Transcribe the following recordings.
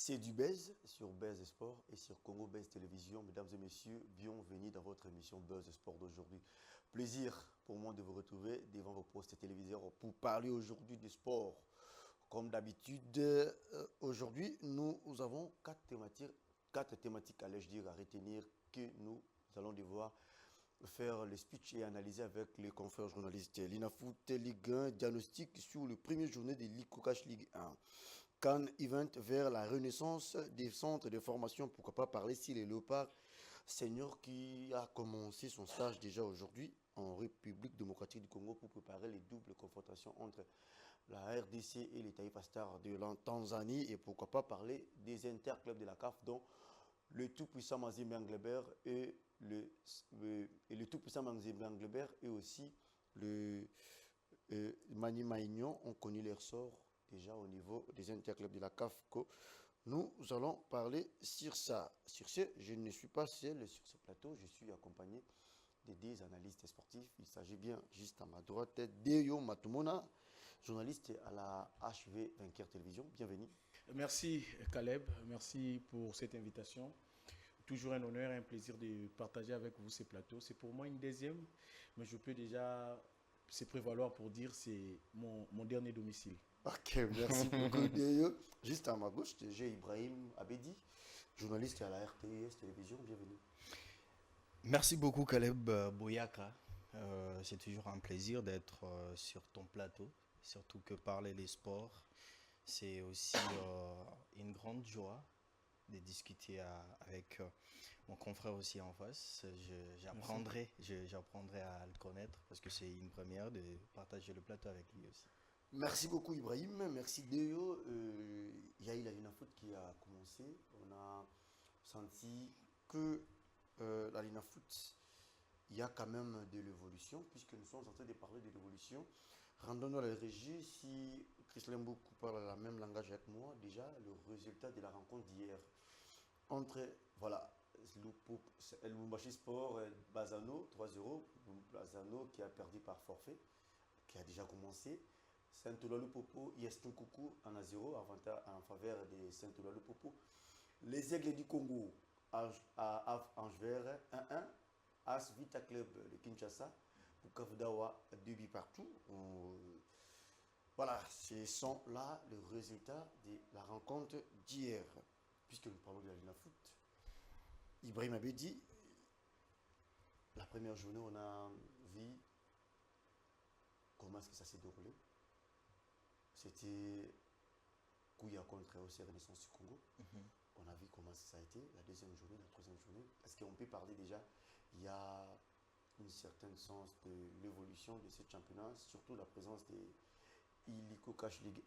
C'est du Buzz sur Buzz Sport et sur Congo Buzz Télévision. Mesdames et messieurs, bienvenue dans votre émission Buzz Sport d'aujourd'hui. Plaisir pour moi de vous retrouver devant vos postes téléviseurs pour parler aujourd'hui du sport. Comme d'habitude, aujourd'hui, nous avons quatre thématiques allais-je dire, à retenir que nous allons devoir faire le speech et analyser avec les confrères journalistes. L'INAFOOT Ligue 1 diagnostic sur le premier journée de Ligue Cocache Ligue 1. Cannes Event vers la renaissance des centres de formation. Pourquoi pas parler si les Léopards Senior qui a commencé son stage déjà aujourd'hui en République démocratique du Congo pour préparer les doubles confrontations entre la RDC et les Taifa Stars de la Tanzanie. Et pourquoi pas parler des interclubs de la CAF dont le tout-puissant Mazembe Englebert et le tout-puissant Mazembe Englebert et aussi le Mani Maignan ont connu leur sort déjà au niveau des interclubs de la CAFCO. Nous allons parler sur ça. Sur ce, je ne suis pas seul sur ce plateau, je suis accompagné de deux analystes sportifs. Il s'agit bien, juste à ma droite, Deyo Matumona, journaliste à la HV Vainqueur Télévision. Bienvenue. Merci Caleb, merci pour cette invitation. Toujours un honneur et un plaisir de partager avec vous ces plateaux. C'est pour moi une deuxième, mais je peux déjà se prévaloir pour dire que c'est mon dernier domicile. Ok, merci beaucoup Deyo. Juste à ma gauche, j'ai Ibrahim Abedi, journaliste à la RTS Télévision. Bienvenue. Merci beaucoup Caleb Boyaka. C'est toujours un plaisir d'être sur ton plateau, surtout que parler des sports, c'est aussi une grande joie de discuter avec mon confrère aussi en face. J'apprendrai à le connaître parce que c'est une première de partager le plateau avec lui aussi. Merci beaucoup Ibrahim, merci Deo. Il y a eu une faute qui a commencé. On a senti que la Lina Foot, il y a quand même de l'évolution, puisque nous sommes en train de parler de l'évolution. Rendons-nous à la régie, si Christian Mboukou parle la même langage avec moi, déjà le résultat de la rencontre d'hier entre, voilà, le Lumbashi Sport Bazano 3-0, Bazano qui a perdu par forfait, qui a déjà commencé. Saint-Oula-le-Popo, Yeston Koukou en a 0 en faveur de Saint-Oula-le-Popo. Les Aigles du Congo à Angever 1-1. As Vita Club de Kinshasa, Bukavu-Dawa 2 buts partout. Voilà, ce sont là les résultats de la rencontre d'hier. Puisque nous parlons de la Lina Foot, Ibrahim Abedi, la première journée, on a vu comment est-ce que ça s'est déroulé. C'était Kouya contre OC Renaissance du Congo. On a vu comment ça a été, la deuxième journée, la troisième journée. Est-ce qu'on peut parler déjà, il y a une certaine sens de l'évolution de ce championnat, surtout la présence des Illico Cash League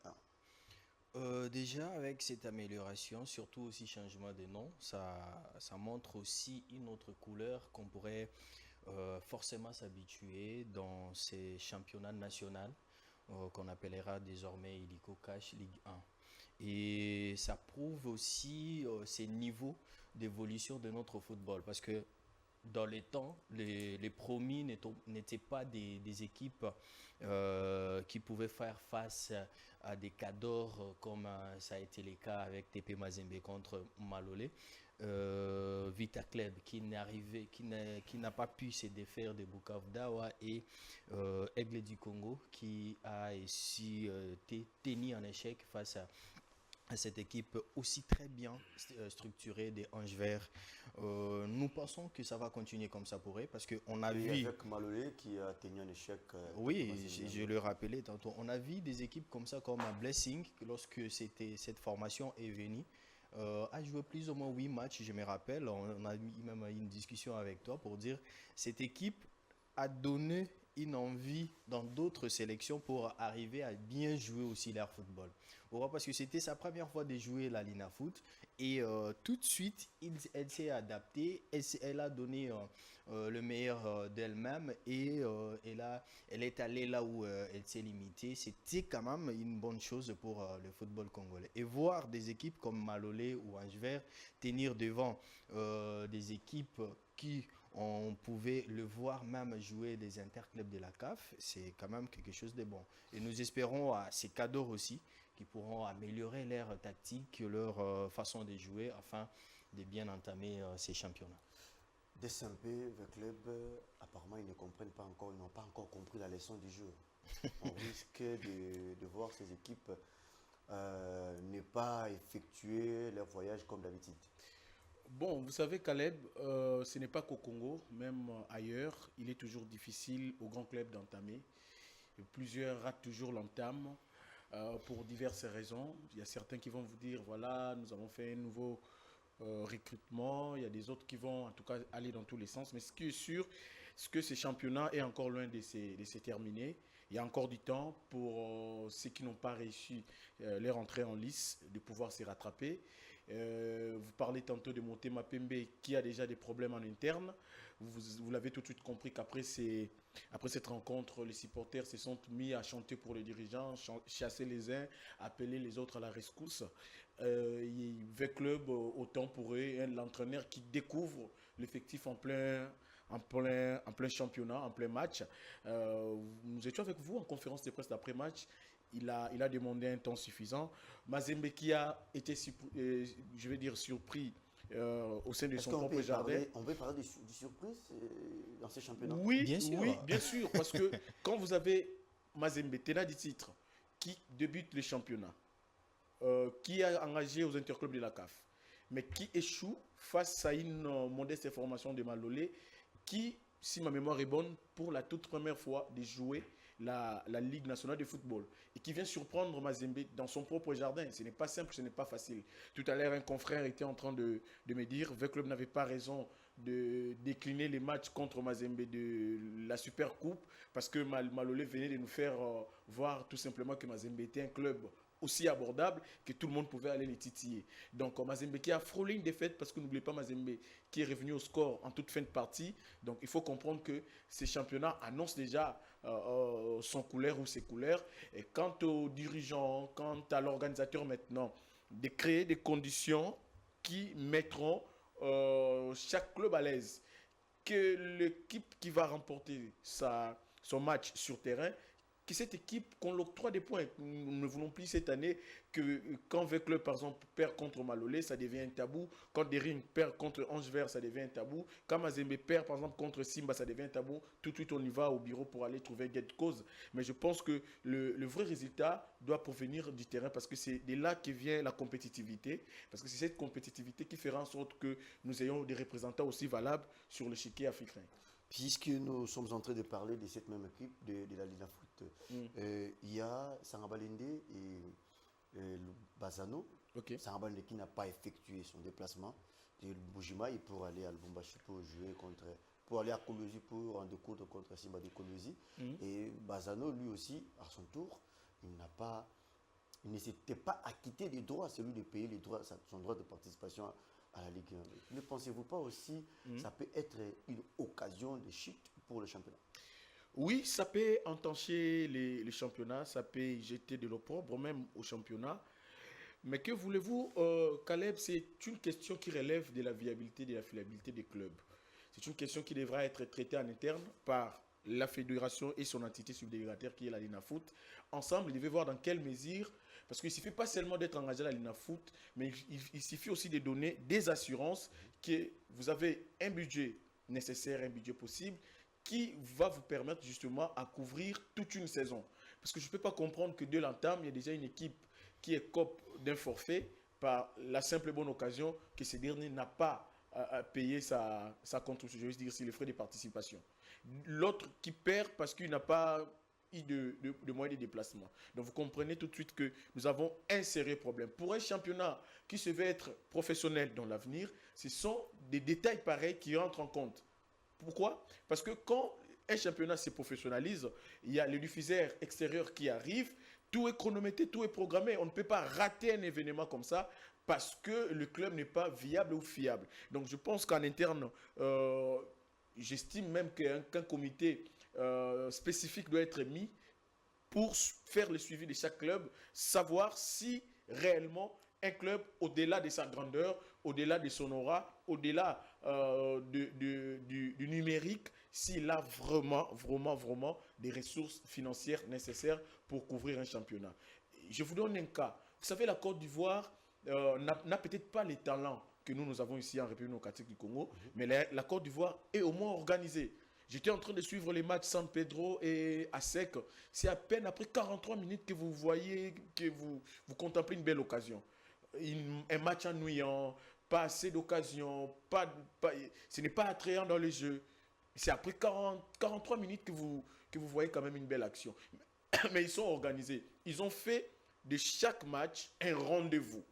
1. Déjà avec cette amélioration, surtout aussi changement de nom, ça montre aussi une autre couleur qu'on pourrait forcément s'habituer dans ces championnats nationaux qu'on appellera désormais Illico Cash Ligue 1. Et ça prouve aussi ces niveaux d'évolution de notre football parce que dans les temps, les promis n'étaient pas des équipes qui pouvaient faire face à des cadors comme ça a été le cas avec TP Mazembe contre Malolé. Vita Club qui n'a pas pu se défaire de Bukavu Dawa et Aigle du Congo qui a aussi été tenu en échec face à cette équipe aussi très bien structurée des Anges Verts. Nous pensons que ça va continuer comme ça pourrait parce qu'on a vu... avec Malolé qui a tenu un échec. Oui, je le rappelais tantôt. On a vu des équipes comme ça comme à Blessing lorsque cette formation est venue. A joué plus ou moins 8 matchs, je me rappelle. On a même eu une discussion avec toi pour dire cette équipe a donné une envie dans d'autres sélections pour arriver à bien jouer aussi leur football. Parce que c'était sa première fois de jouer la Lina Foot et tout de suite, elle s'est adaptée, elle a donné le meilleur d'elle-même et elle est allée là où elle s'est limitée. C'était quand même une bonne chose pour le football congolais. Et voir des équipes comme Malolé ou Angever tenir devant des équipes qui on pouvait le voir même jouer des interclubs de la CAF, c'est quand même quelque chose de bon. Et nous espérons à ces cadors aussi qui pourront améliorer leur tactique, leur façon de jouer afin de bien entamer ces championnats. SMP, le club, apparemment, ils ne comprennent pas encore, ils n'ont pas encore compris la leçon du jeu. On risque de voir ces équipes ne pas effectuer leur voyage comme d'habitude. Bon, vous savez, Caleb, ce n'est pas qu'au Congo, même ailleurs, il est toujours difficile aux grands clubs d'entamer. Plusieurs ratent toujours l'entame pour diverses raisons. Il y a certains qui vont vous dire, voilà, nous avons fait un nouveau recrutement. Il y a des autres qui vont, en tout cas, aller dans tous les sens. Mais ce qui est sûr, c'est que ce championnat est encore loin de se terminer. Il y a encore du temps pour ceux qui n'ont pas réussi leur entrée en lice de pouvoir se rattraper. Vous parlez tantôt de Motema Pembe qui a déjà des problèmes en interne. Vous l'avez tout de suite compris qu'après cette rencontre, les supporters se sont mis à chanter pour les dirigeants, chasser les uns, appeler les autres à la rescousse. V Club, autant pour eux, l'entraîneur qui découvre l'effectif en plein championnat, en plein match. Nous étions avec vous en conférence de presse d'après-match. Il a demandé un temps suffisant. Mazembe qui a été, je vais dire, surpris au sein de son propre jardin. On peut parler de surprise dans ces championnats? Oui, bien sûr. Parce que quand vous avez Mazembe, tenant du titre, qui débute le championnat, qui a engagé aux interclubs de la CAF, mais qui échoue face à une modeste formation de Malolé, qui, si ma mémoire est bonne, pour la toute première fois de jouer la Ligue nationale de football et qui vient surprendre Mazembe dans son propre jardin. Ce n'est pas simple, ce n'est pas facile. Tout à l'heure, un confrère était en train de me dire que le club n'avait pas raison de décliner les matchs contre Mazembe de la Super Coupe parce que Malolé venait de nous faire voir tout simplement que Mazembe était un club aussi abordable que tout le monde pouvait aller les titiller. Donc Mazembe qui a frôlé une défaite parce que n'oubliez pas Mazembe qui est revenu au score en toute fin de partie. Donc il faut comprendre que ces championnats annoncent déjà son couleur ou ses couleurs. Et quant aux dirigeants, quant à l'organisateur maintenant, de créer des conditions qui mettront chaque club à l'aise. Que l'équipe qui va remporter son match sur terrain, que cette équipe qu'on l'octroie des points. Nous ne voulons plus cette année que quand V Club, par exemple, perd contre Malolé, ça devient un tabou. Quand Dering perd contre Ange Vert, ça devient un tabou. Quand Mazembe perd, par exemple, contre Simba, ça devient un tabou. Tout de suite, on y va au bureau pour aller trouver gain de cause. Mais je pense que le vrai résultat doit provenir du terrain parce que c'est de là que vient la compétitivité. Parce que c'est cette compétitivité qui fera en sorte que nous ayons des représentants aussi valables sur le l'échiquier africain. Puisque nous sommes en train de parler de cette même équipe de la Ligue Foot, il y a Sarabalende et Bazano. Okay. Sarabalende qui n'a pas effectué son déplacement de Bujima pour aller à Lubumbashi pour aller à Kolosi pour en découdre contre Simba de Kolosi. Et Bazano, lui aussi, à son tour, il ne s'était pas acquitté des droits, celui de payer les droits, son droit de participation à la Ligue 1. Ne pensez-vous pas aussi que ça peut être une occasion de chute pour le championnat? Oui, ça peut entacher les championnats, ça peut jeter de l'opprobre même au championnat. Mais que voulez-vous, Caleb, c'est une question qui relève de la viabilité, de la fiabilité des clubs. C'est une question qui devra être traitée en interne par la fédération et son entité subdélégataire qui est la Linafoot. Ensemble, ils devaient voir dans quelle mesure, parce qu'il ne suffit pas seulement d'être engagé à la Linafoot, mais il suffit aussi de donner des assurances que vous avez un budget nécessaire, un budget possible, qui va vous permettre justement à couvrir toute une saison. Parce que je ne peux pas comprendre que dès l'entame, il y a déjà une équipe qui est cope d'un forfait par la simple et bonne occasion que ce dernier n'a pas à payer sa contribution, je veux dire, c'est les frais de participation. L'autre qui perd parce qu'il n'a pas eu de moyens de déplacement. Donc vous comprenez tout de suite que nous avons un sérieux problème. Pour un championnat qui se veut être professionnel dans l'avenir, ce sont des détails pareils qui rentrent en compte. Pourquoi? Parce que quand un championnat se professionnalise, il y a le diffuseur extérieur qui arrive, tout est chronométré, tout est programmé. On ne peut pas rater un événement comme ça parce que le club n'est pas viable ou fiable. Donc je pense qu'en interne, j'estime même qu'un comité spécifique doit être mis pour faire le suivi de chaque club, savoir si réellement un club, au-delà de sa grandeur, au-delà de son aura, au-delà du numérique, s'il a vraiment des ressources financières nécessaires pour couvrir un championnat. je vous donne un cas. Vous savez, la Côte d'Ivoire n'a peut-être pas les talents que nous avons ici en République démocratique du Congo, mais la Côte d'Ivoire est au moins organisée. J'étais en train de suivre les matchs San Pedro et Asec. C'est à peine après 43 minutes que vous voyez, que vous contemplez une belle occasion. Un match ennuyant, pas assez d'occasions, ce n'est pas attrayant dans le jeu. C'est après 43 minutes que vous voyez quand même une belle action. Mais ils sont organisés. Ils ont fait de chaque match un rendez-vous.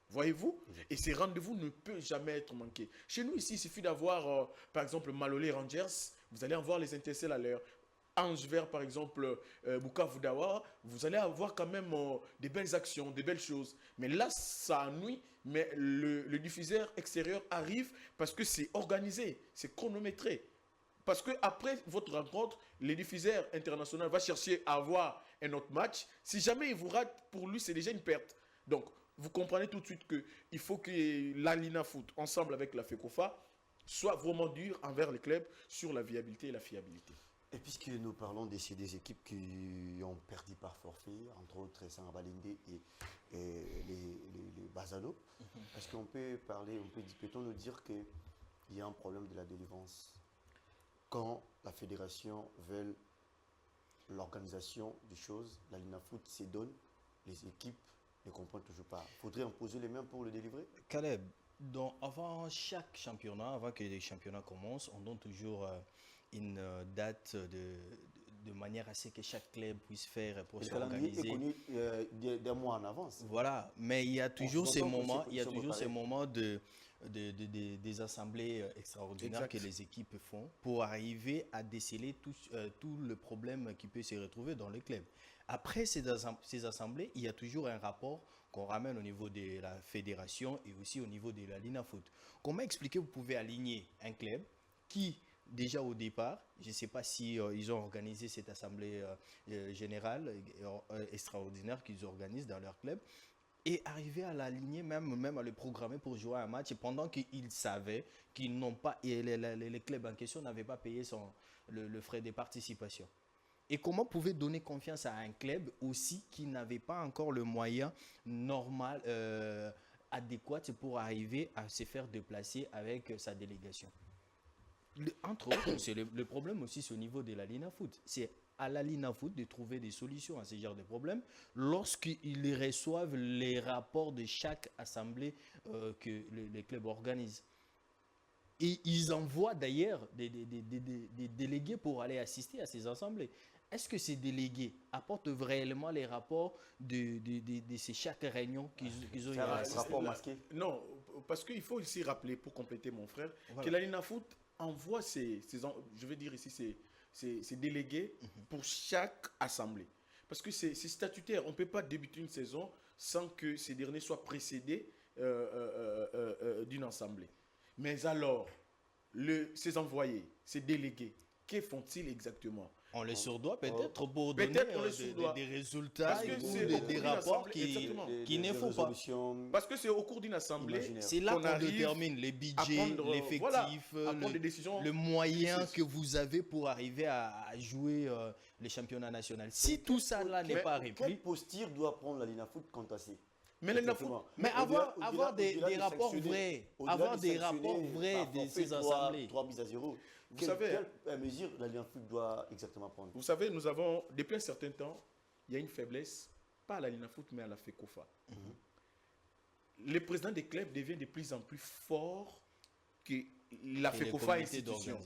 Voyez-vous? Et ces rendez-vous ne peuvent jamais être manqués. Chez nous, ici, il suffit d'avoir, par exemple, Malolé Rangers. Vous allez avoir les intercelles à l'heure. Ange Vert, par exemple, Bukavu Dawa. Vous allez avoir quand même des belles actions, des belles choses. Mais là, ça ennuie. Mais le diffuseur extérieur arrive parce que c'est organisé, c'est chronométré. Parce qu'après votre rencontre, le diffuseur international va chercher à avoir un autre match. Si jamais il vous rate, pour lui, c'est déjà une perte. Donc, vous comprenez tout de suite qu'il faut que l'Alina Foot, ensemble avec la FECOFA, soit vraiment dur envers les clubs sur la viabilité et la fiabilité. Et puisque nous parlons des équipes qui ont perdu par forfait, entre autres Sangabalinde et les Bazano, est-ce qu'on peut parler, peut-on nous dire qu'il y a un problème de la délivrance quand la fédération veut l'organisation des choses, la Lina Foot se donne, les équipes ne comprennent toujours pas. Il faudrait imposer les mains pour le délivrer? Caleb, donc avant chaque championnat, avant que les championnats commencent, on donne toujours une date de manière à ce que chaque club puisse faire pour s'organiser. Le calendrier est connu des mois en avance. Voilà, mais il y a toujours ces moments, des assemblées extraordinaires que les équipes font pour arriver à déceler tout le problème qui peut se retrouver dans le club. Après ces assemblées, il y a toujours un rapport qu'on ramène au niveau de la fédération et aussi au niveau de la Lina Foot. Comment expliquer vous pouvez aligner un club qui, déjà au départ, je ne sais pas si ils ont organisé cette assemblée générale extraordinaire qu'ils organisent dans leur club, et arriver à l'aligner, même à le programmer pour jouer un match, pendant qu'ils savaient qu'ils n'ont pas, et les clubs en question n'avaient pas payé le frais de participation. Et comment pouvez donner confiance à un club aussi qui n'avait pas encore le moyen normal, adéquat pour arriver à se faire déplacer avec sa délégation? Entre autres, c'est le problème aussi, c'est au niveau de la Lina Foot. C'est à la Lina Foot de trouver des solutions à ce genre de problèmes lorsqu'ils reçoivent les rapports de chaque assemblée que les clubs organisent. Et ils envoient d'ailleurs des délégués pour aller assister à ces assemblées. Est-ce que ces délégués apportent réellement les rapports de chaque réunion qu'ils ont eu? Un rapport masqué? Non, parce qu'il faut aussi rappeler, pour compléter mon frère, voilà, que la Lina Foot envoie je veux dire ici, ces délégués pour chaque assemblée. Parce que c'est statutaire. On ne peut pas débuter une saison sans que ces derniers soient précédés d'une assemblée. Mais alors, ces envoyés, ces délégués, que font-ils exactement? On les surdoit peut-être pour donner des résultats ou des rapports qui ne font pas. Parce que c'est au cours d'une assemblée, c'est là qu'on détermine les budgets, l'effectif, le moyen que vous avez pour arriver à jouer les championnats nationaux. Si tout ça là n'est pas repris. Quelle posture doit prendre la Lina Foot quant à ça? Mais avoir des rapports vrais, avoir des rapports vrais de ces assemblées. 3-0. Vous savez, quelle mesure la Lina Foot doit exactement prendre? Vous savez, nous avons, depuis un certain temps, il y a une faiblesse, pas à la Lina Foot, mais à la FECOFA. Les présidents des clubs deviennent de plus en plus forts que la FECOFA institution.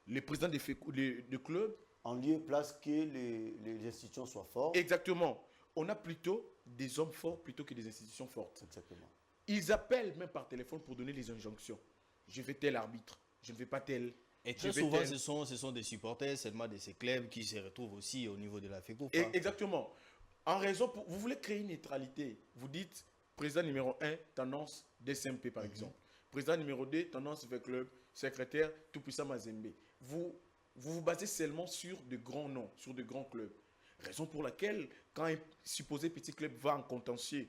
Les présidents de clubs. En lieu et place que les institutions soient fortes. Exactement. On a plutôt des hommes forts plutôt que des institutions fortes. Exactement. Ils appellent même par téléphone pour donner les injonctions. Je vais tel arbitre, je ne vais pas tel. Et très souvent, ce sont des supporters seulement de ces clubs qui se retrouvent aussi au niveau de la FECOFA. Exactement. En raison, vous voulez créer une neutralité. Vous dites, président numéro 1, tendance DSMP par exemple. Président numéro 2, tendance vers club, secrétaire, tout-puissant Mazembe. Vous basez seulement sur de grands noms, sur de grands clubs. Raison pour laquelle, quand un supposé petit club va en contentieux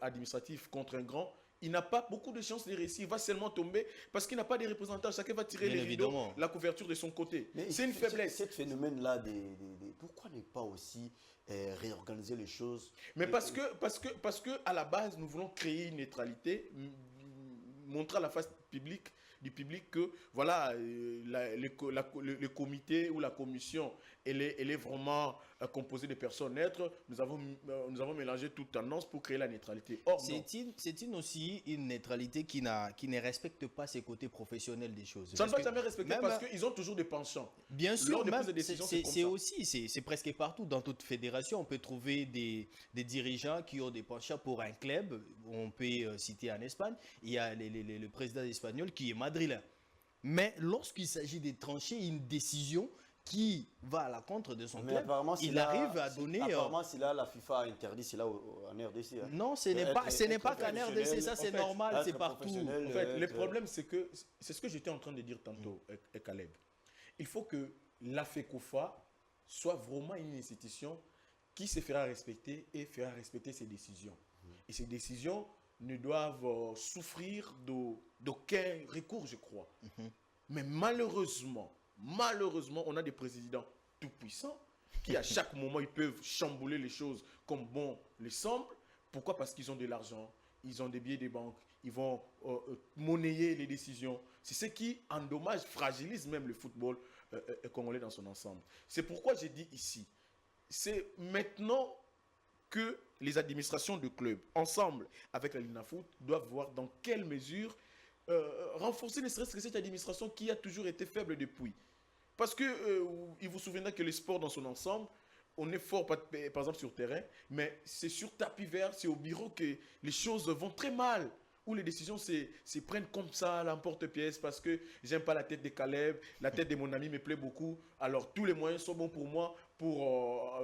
administratif contre un grand, il n'a pas beaucoup de chances de réussir. Il va seulement tomber parce qu'il n'a pas de représentants. Chacun va tirer les rideaux, la couverture de son côté. C'est une faiblesse. Ce phénomène-là des pourquoi ne pas aussi réorganiser les choses? Mais parce que à la base, nous voulons créer une neutralité, montrer à la face du public que voilà, le comité ou la commission, elle est vraiment composée de personnes neutres. Nous avons mélangé toute tendance pour créer la neutralité. Or, non. C'est aussi une neutralité qui ne respecte pas ses côtés professionnels des choses. Ça ne va jamais respecter parce qu'ils ont toujours des penchants. Bien sûr, c'est c'est presque partout. Dans toute fédération, on peut trouver des dirigeants qui ont des penchants pour un club. On peut citer en Espagne, il y a le président espagnol qui est madrilène. Mais lorsqu'il s'agit de trancher une décision qui va à la contre de son club, il arrive à donner... Apparemment, c'est là la FIFA a interdit, c'est là en RDC. Hein. Non, ce n'est pas qu'en RDC, ça c'est normal, c'est partout. En fait, le problème, c'est que, c'est ce que j'étais en train de dire tantôt, Caleb. Il faut que la FECOFA soit vraiment une institution qui se fera respecter et fera respecter ses décisions. Et ces décisions ne doivent souffrir d'aucun recours, je crois. Mais malheureusement, on a des présidents tout puissants qui, à chaque moment, ils peuvent chambouler les choses comme bon les semble. Pourquoi? Parce qu'ils ont de l'argent, ils ont des billets des banques, ils vont monnayer les décisions. C'est ce qui endommage, fragilise même le football congolais dans son ensemble. C'est pourquoi j'ai dit ici, c'est maintenant que les administrations de clubs, ensemble avec la Linafoot, doivent voir dans quelle mesure renforcer ne serait-ce que cette administration qui a toujours été faible depuis. Parce que, il vous souviendra que le sport dans son ensemble, on est fort par exemple sur terrain, mais c'est sur tapis vert, c'est au bureau que les choses vont très mal. Où les décisions se prennent comme ça à l'emporte-pièce parce que j'aime pas la tête de Caleb, la tête de mon ami me plaît beaucoup. Alors tous les moyens sont bons pour moi pour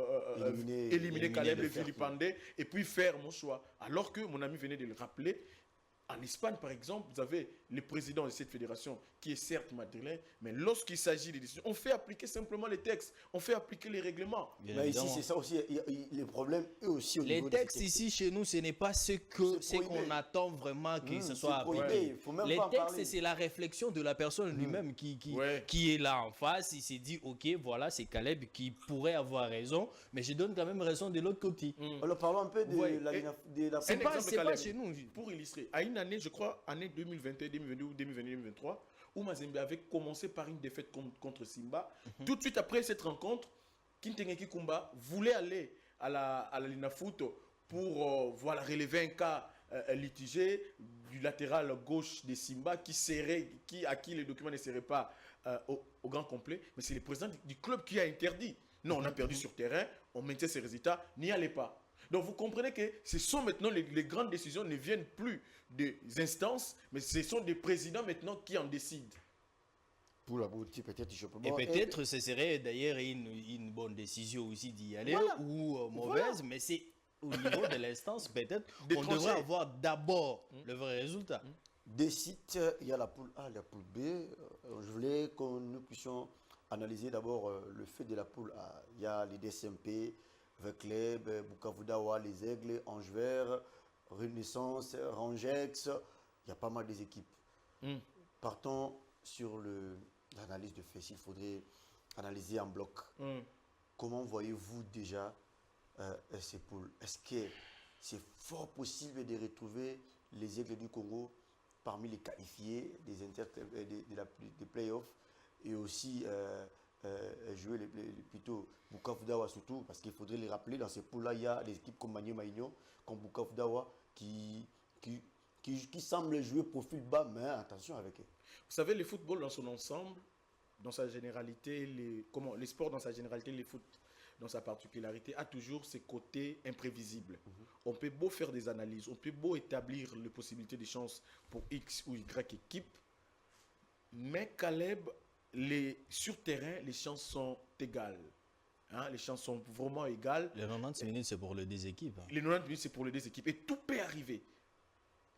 éliminer Caleb, le vilipender et puis faire mon choix. Alors que mon ami venait de le rappeler, en Espagne, par exemple, vous avez le président de cette fédération qui est certes madrilène, mais lorsqu'il s'agit des décisions, on fait appliquer simplement les textes, on fait appliquer les règlements. Mais ici, c'est ça aussi, les problèmes, eux aussi, au niveau des textes ici, chez nous, ce n'est pas ce qu'on attend vraiment que ce soit appliqué. Les textes, c'est la réflexion de la personne lui-même qui est là en face. Il s'est dit, ok, voilà, c'est Caleb qui pourrait avoir raison, mais je donne quand même raison de l'autre côté. Alors, parlons un peu de la... C'est pas chez nous. Pour illustrer, à une année, je crois, année 2021, 2022 ou 2023, où Mazembe avait commencé par une défaite contre Simba. Tout de suite après cette rencontre, Kintengeki Kumba voulait aller à la Linafoot pour relever un cas litigé du latéral gauche de Simba à qui les documents ne seraient pas au grand complet. Mais c'est le président du club qui a interdit. Non, on a perdu sur terrain, on maintient ces résultats, n'y allez pas. Donc vous comprenez que ce sont maintenant les grandes décisions ne viennent plus des instances, mais ce sont des présidents maintenant qui en décident. Pour la boutique, peut-être, je peux pas. Et peut-être ce serait d'ailleurs une bonne décision aussi d'y aller, ou mauvaise, mais c'est au niveau de l'instance, peut-être qu'on devrait avoir d'abord le vrai résultat. Des sites, il y a la poule A, la poule B. Je voulais que nous puissions analyser d'abord le fait de la poule A. Il y a les DSMP, Vecleb, Bukavu Dawa, les Aigles, Ange Vert, Renaissance, Rangex. Il y a pas mal des équipes. Partons sur l'analyse de fait. S'il faudrait analyser en bloc, comment voyez-vous déjà ces poules? Est-ce que c'est fort possible de retrouver les Aigles du Congo parmi les qualifiés des playoffs et aussi jouer plutôt Bukavu Dawa surtout, parce qu'il faudrait les rappeler, dans ces poules-là, il y a des équipes comme Magno Maïno, comme Bukavu Dawa, qui semblent jouer profil bas, mais attention avec eux. Vous savez, le football dans son ensemble, dans sa généralité, les sports dans sa généralité, les foot dans sa particularité, a toujours ses côtés imprévisibles. On peut beau faire des analyses, on peut beau établir les possibilités de chances pour X ou Y équipe, mais Caleb, sur terrain, les chances sont égales. Les chances sont vraiment égales. Les 90 minutes, c'est pour les deux équipes. Les 90 minutes, c'est pour les deux équipes. Et tout peut arriver.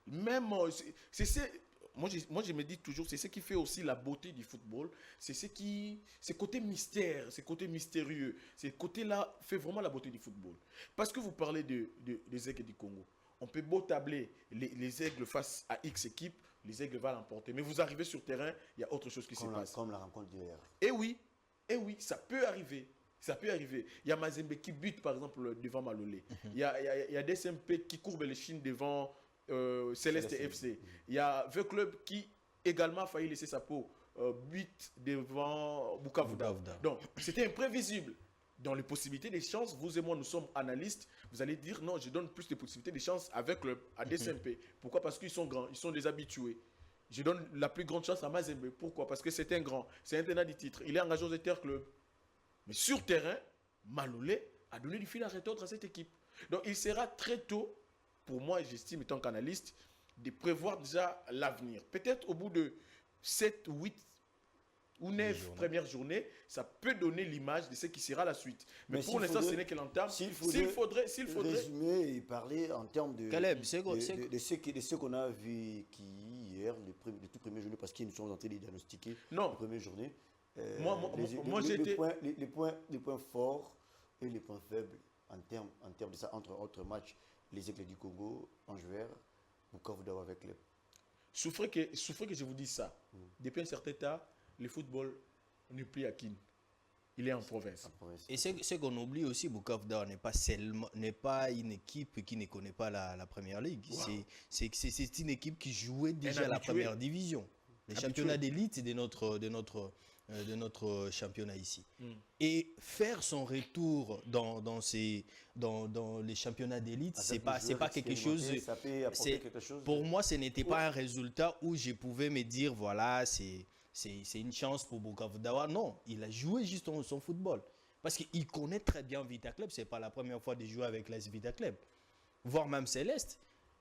Même, moi, je me dis toujours, c'est ce qui fait aussi la beauté du football. C'est côté mystère, c'est côté mystérieux. Ce côté-là fait vraiment la beauté du football. Parce que vous parlez des Aigles du Congo. On peut beau tabler les Aigles face à X équipes, les Aigles vont l'emporter. Mais vous arrivez sur terrain, il y a autre chose qui se passe. Comme la rencontre d'hier. Et oui, ça peut arriver. Ça peut arriver. Il y a Mazembe qui bute, par exemple, devant Malolé. Il y a des SMP qui courbent les chines devant Céleste FC. Il y a The Club qui également a failli laisser sa peau, bute devant Bukavu Dawa. Donc, c'était imprévisible. Dans les possibilités des chances, vous et moi, nous sommes analystes. Vous allez dire, non, je donne plus de possibilités des chances avec le ADSMP. Pourquoi? Parce qu'ils sont grands, ils sont des habitués. Je donne la plus grande chance à Mazembe. Pourquoi? Parce que c'est un grand, c'est un tenant du titre. Il est engagé aux Interclubs. Mais sur terrain, Malolé a donné du fil à retordre à cette équipe. Donc, il sera très tôt, pour moi, j'estime, étant qu'analyste, de prévoir déjà l'avenir. Peut-être au bout de 7, 8 ou 9 premières journées, ça peut donner l'image de ce qui sera la suite. Mais pour l'instant, ce n'est que l'entame. S'il faudrait résumer et parler en termes de ce qu'on a vu hier, les tout premières journées, parce qu'ils nous sont en train de diagnostiquer les premières journées. Les points forts et les points faibles en termes de ça, entre autres matchs, les Aigles du Congo, Ange Vert, Bukavu Dawa avec les... Souffrez que je vous dise ça. Depuis un certain temps, le football n'est plus à Kin. Il est en province. Et ce qu'on oublie aussi, Bukavu Dawa n'est pas une équipe qui ne connaît pas la première ligue. Wow. C'est une équipe qui jouait déjà la première division. Les championnats d'élite de notre championnat ici. Et faire son retour dans les championnats d'élite, c'est pas quelque chose. Pour moi, ce n'était pas un résultat où je pouvais me dire voilà, c'est une chance pour Bukavu Dawa. Non, il a joué juste son football. Parce qu'il connaît très bien Vita Club. Ce n'est pas la première fois de jouer avec l'AS Vita Club. Voire même Céleste.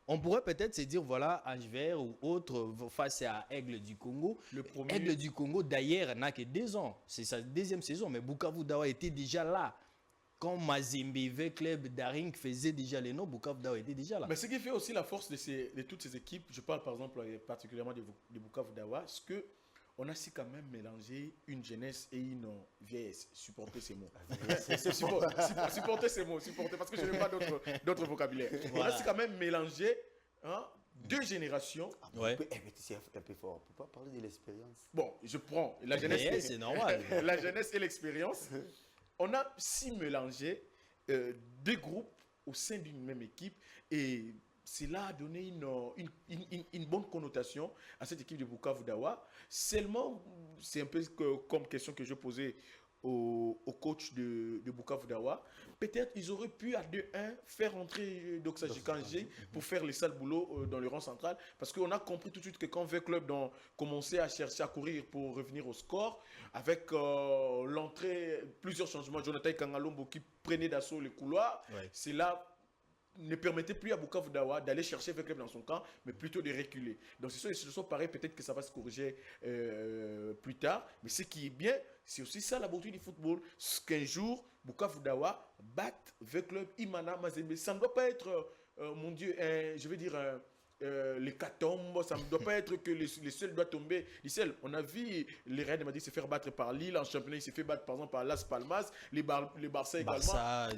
On pourrait peut-être se dire, voilà, Ange Vert ou autre face à Aigle du Congo. Aigle du Congo, d'ailleurs, n'a que 2 ans. C'est sa 2e saison. Mais Bukavu Dawa était déjà là. Quand Mazembe, V Club, Daring faisait déjà les noms, Bukavu Dawa était déjà là. Mais ce qui fait aussi la force de toutes ces équipes, je parle par exemple particulièrement de Bukavu Dawa, c'est que on a su quand même mélanger une jeunesse et une vieillesse. Supporter ces mots. Supporter ces mots. Supporter, parce que je n'ai pas d'autres vocabulaires. Voilà. On a su quand même mélanger 2 générations. Ouais. C'est un peu fort. On ne peut pas parler de l'expérience. Bon, je prends la jeunesse. C'est normal. La jeunesse et l'expérience. On a su mélanger 2 groupes au sein d'une même équipe et cela a donné une bonne connotation à cette équipe de Bukavu Dawa. Seulement, c'est un peu comme question que je posais au coach de Bukavu Dawa. Peut-être ils auraient pu à 2-1 faire entrer Doxa Jikanje pour faire les sales boulots dans le rang central. Parce qu'on a compris tout de suite que quand V Club commençait à chercher à courir pour revenir au score, avec l'entrée, plusieurs changements, Jonathan Kangalombo qui prenait d'assaut les couloirs, c'est là ne permettait plus à Bukavu Dawa d'aller chercher V Club dans son camp, mais plutôt de reculer. Donc ce sont pareils, peut-être que ça va se corriger plus tard. Mais ce qui est bien, c'est aussi ça la beauté du football. Qu'un jour, Bukavu Dawa batte V Club, Imana, Mazembe. Ça ne doit pas être, mon Dieu, je vais dire... l'hécatombe, ça ne doit pas être que les seuls doivent tomber. On a vu les Real de Madrid se faire battre par Lille en championnat, il s'est fait battre par exemple par Las Palmas, les Barça également. À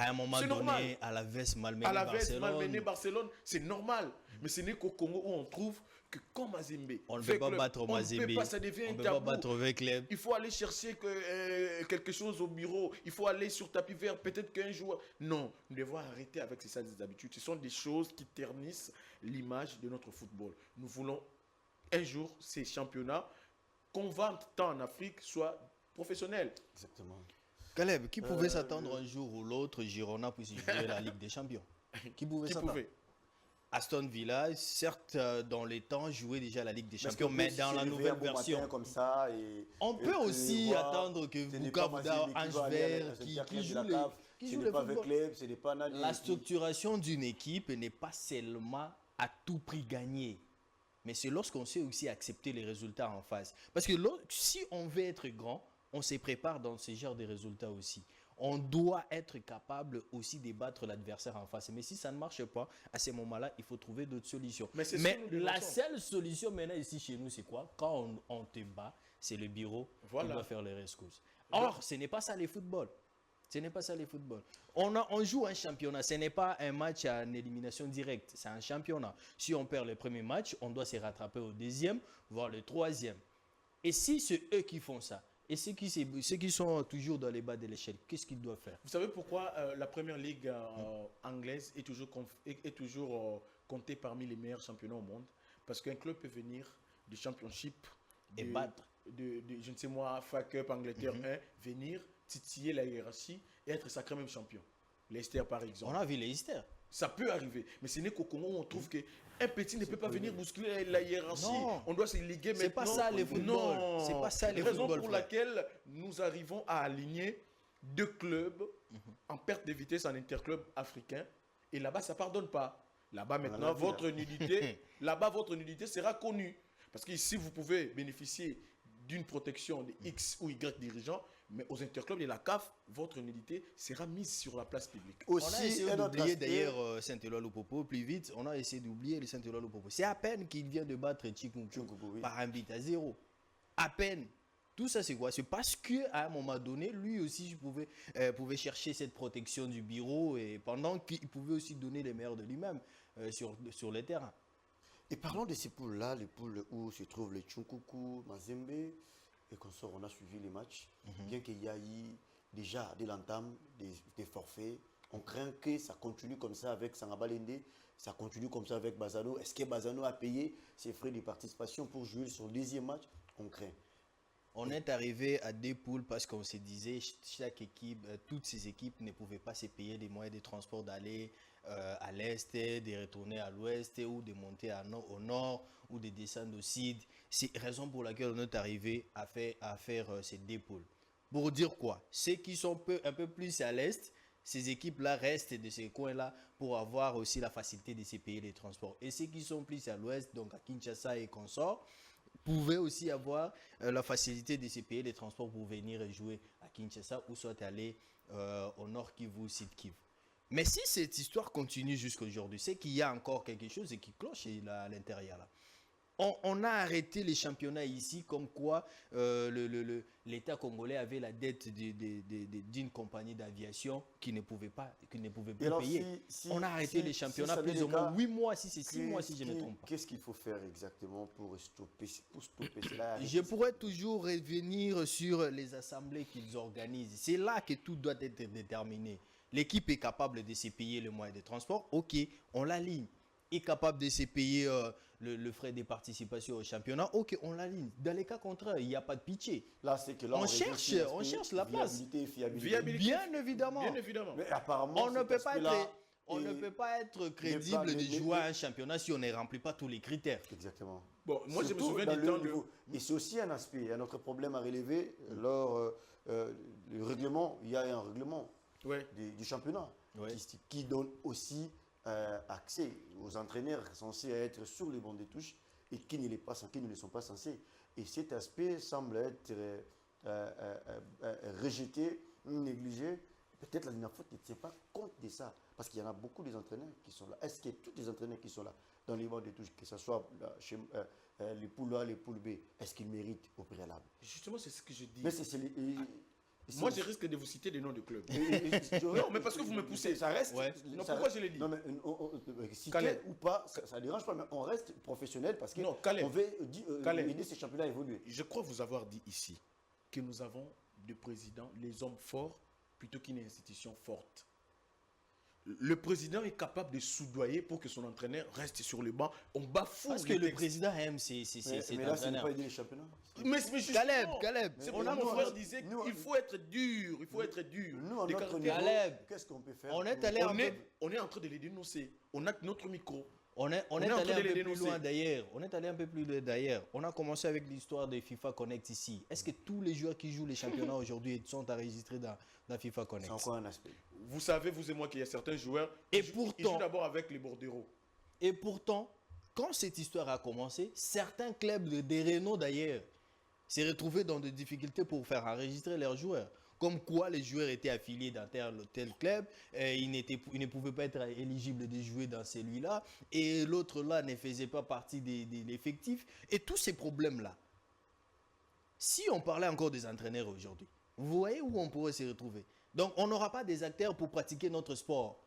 un moment donné, normal. À la veste malmené Barcelone, c'est normal. Mais ce n'est qu'au Congo où on trouve que comme Mazembe, on ne peut pas battre Mazembe, ça devient on un peut tabou. Pas battre V-Club. Il faut aller chercher quelque chose au bureau, il faut aller sur tapis vert, peut-être qu'un jour... Non, nous devons arrêter avec ces sales habitudes. Ce sont des choses qui ternissent l'image de notre football. Nous voulons un jour ces championnats qu'on vende tant en Afrique soient professionnels. Exactement. Caleb, qui pouvait s'attendre un jour ou l'autre Girona puisse jouer la Ligue des Champions? Qui pouvait s'attendre? Aston Villa, certes, dans les temps, jouait déjà la Ligue des Champions, mais dans la nouvelle version. Comme ça on peut aussi attendre que Bukavu Dawa, Ange Vert, qui joue le football. La structuration d'une équipe n'est pas seulement à tout prix gagner, mais c'est lorsqu'on sait aussi accepter les résultats en face. Parce que si on veut être grand, on se prépare dans ce genre de résultats aussi. On doit être capable aussi de battre l'adversaire en face. Mais si ça ne marche pas, à ce moment-là, il faut trouver d'autres solutions. Mais la seule solution maintenant ici chez nous, c'est quoi? Quand on te bat, c'est le bureau qui doit faire les rescousse. Or, ce n'est pas ça les footballs. Ce n'est pas ça les footballs. On joue un championnat. Ce n'est pas un match à une élimination directe. C'est un championnat. Si on perd le premier match, on doit se rattraper au 2e, voire le 3e. Et si c'est eux qui font ça, Et ceux qui sont toujours dans les bas de l'échelle, qu'est-ce qu'ils doivent faire? Vous savez pourquoi la première ligue anglaise est toujours comptée parmi les meilleurs championnats au monde? Parce qu'un club peut venir du championship Et battre. je ne sais moi, FA Cup Angleterre 1, venir titiller la hiérarchie et être sacré même champion. Leicester par exemple. On a vu Leicester. Ça peut arriver, mais ce n'est qu'au Congo où on trouve qu'un petit ne peut pas venir bousculer la hiérarchie. Non. On doit se liguer maintenant. C'est pas ça les footballs. Non. C'est pas ça les raison footballs. pour frère. laquelle nous arrivons à aligner deux clubs en perte de vitesse en interclub africain. Et là-bas, ça ne pardonne pas. Là-bas, maintenant, votre nudité sera connue. Parce qu'ici, vous pouvez bénéficier d'une protection de X ou Y dirigeants, mais aux interclubs de la CAF, votre nudité sera mise sur la place publique. On a essayé d'oublier d'ailleurs Saint-Éloi Lupopo plus vite. On a essayé d'oublier le Saint-Éloi Lupopo. C'est à peine qu'il vient de battre Chikunku par un but à 0. À peine. Tout ça, c'est quoi? C'est parce qu'à un moment donné, lui aussi pouvait chercher cette protection du bureau et pendant qu'il pouvait aussi donner les meilleurs de lui-même sur les terrains. Et parlons de ces poules-là, les poules où se trouvent les Tchunkuku, Mazembe et consorts. On a suivi les matchs. Bien qu'il y ait eu déjà dès l'entame des forfaits, on craint que ça continue comme ça avec Sangabalende, ça continue comme ça avec Bazano. Est-ce que Bazano a payé ses frais de participation pour jouer sur le deuxième match? On craint. On est arrivé à des poules parce qu'on se disait chaque équipe, toutes ces équipes ne pouvaient pas se payer les moyens de transport d'aller à l'est, de retourner à l'ouest ou de monter au nord ou de descendre au sud. C'est la raison pour laquelle on est arrivé à faire ces deux poules. Pour dire quoi? Ceux qui sont un peu plus à l'est, ces équipes-là restent de ces coins-là pour avoir aussi la facilité de se payer les transports. Et ceux qui sont plus à l'ouest, donc à Kinshasa et consorts, pouvaient aussi avoir la facilité de se payer les transports pour venir jouer à Kinshasa ou soit aller au nord Kivu ou sud Kivu. Mais si cette histoire continue jusqu'à aujourd'hui, c'est qu'il y a encore quelque chose qui cloche à l'intérieur là. On a arrêté les championnats ici comme quoi l'État congolais avait la dette d'une compagnie d'aviation qui ne pouvait plus payer. On a arrêté les championnats plus ou moins 8 mois, si c'est 6 mois si je ne me trompe pas. Qu'est-ce qu'il faut faire exactement pour stopper cela? Je pourrais toujours revenir sur les assemblées qu'ils organisent. C'est là que tout doit être déterminé. L'équipe est capable de se payer le moyen de transport, ok, on l'aligne. Est capable de se payer le frais de participation au championnat, ok, on l'aligne. Dans les cas contraires, il n'y a pas de pitié. Là, c'est que là, on cherche la place. Fiabilité. Bien évidemment. Mais apparemment, on ne peut pas être crédible de jouer à un championnat si on ne remplit pas tous les critères. Exactement. Bon, moi, surtout je me souviens du temps de... Et c'est aussi un aspect, un autre problème à relever. Lors le règlement, il y a un règlement du championnat qui donne aussi accès aux entraîneurs censés être sur les bancs de touche et qui ne le sont pas censés. Et cet aspect semble être rejeté, négligé. Peut-être la NINAFOOT ne tient pas compte de ça. Parce qu'il y en a beaucoup des entraîneurs qui sont là. Est-ce que tous les entraîneurs qui sont là dans les bancs de touche, que ce soit chez les poules A, les poules B, est-ce qu'ils méritent au préalable? Justement, c'est ce que je dis. Mais moi, je risque de vous citer des noms de clubs. Non, mais parce que vous me poussez. Ça reste. Non, pourquoi je l'ai dit? Non, mais citer ou pas, ça ne dérange pas, mais on reste professionnel parce qu'on veut aider ces championnats à évoluer. Je crois vous avoir dit ici que nous avons de présidents les hommes forts plutôt qu'une institution forte. Le président est capable de soudoyer pour que son entraîneur reste sur le banc. On bafoue. Parce que le président aime ses mais là, c'est pas aider les championnats. Mais Caleb. C'est pour ça que mon frère disait qu'il faut être dur. Il faut être dur. Nous, en notre niveau, qu'est-ce qu'on peut faire? On est en train de les dénoncer. On a notre micro. On est allé un peu plus loin d'ailleurs. On est allé un peu plus loin d'ailleurs. On a commencé avec l'histoire de FIFA Connect ici. Est-ce que tous les joueurs qui jouent les championnats aujourd'hui sont enregistrés dans FIFA Connect? C'est encore un aspect. Vous savez, vous et moi, qu'il y a certains joueurs qui jouent d'abord avec les bordereaux. Et pourtant, quand cette histoire a commencé, certains clubs de Renault d'ailleurs s'est retrouvés dans des difficultés pour faire enregistrer leurs joueurs. Comme quoi les joueurs étaient affiliés dans tel club, ils ne pouvaient pas être éligibles de jouer dans celui-là, et l'autre là ne faisait pas partie de l'effectif. Et tous ces problèmes-là, si on parlait encore des entraîneurs aujourd'hui, vous voyez où on pourrait se retrouver. Donc on n'aura pas des acteurs pour pratiquer notre sport.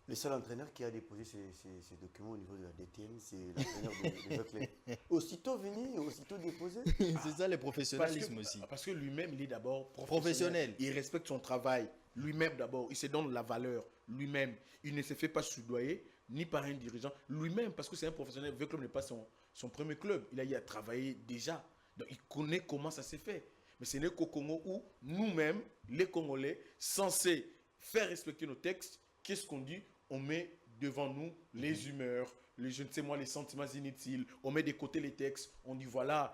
Le seul entraîneur qui a déposé ces documents au niveau de la DTN, c'est l'entraîneur de Veuclair. Aussitôt venu, aussitôt déposé. C'est ça le professionnalisme aussi. Parce que lui-même, il est d'abord Professionnel. Il respecte son travail. Lui-même d'abord, il se donne la valeur. Lui-même, il ne se fait pas soudoyer ni par un dirigeant. Lui-même, parce que c'est un professionnel, Veuclair n'est pas son premier club. Il a eu à travailler déjà. Donc il connaît comment ça s'est fait. Mais ce n'est qu'au Congo où nous-mêmes, les Congolais, censés faire respecter nos textes, qu'est-ce qu'on dit? On met devant nous les humeurs, je ne sais moi, les sentiments inutiles. On met de côté les textes. On dit voilà,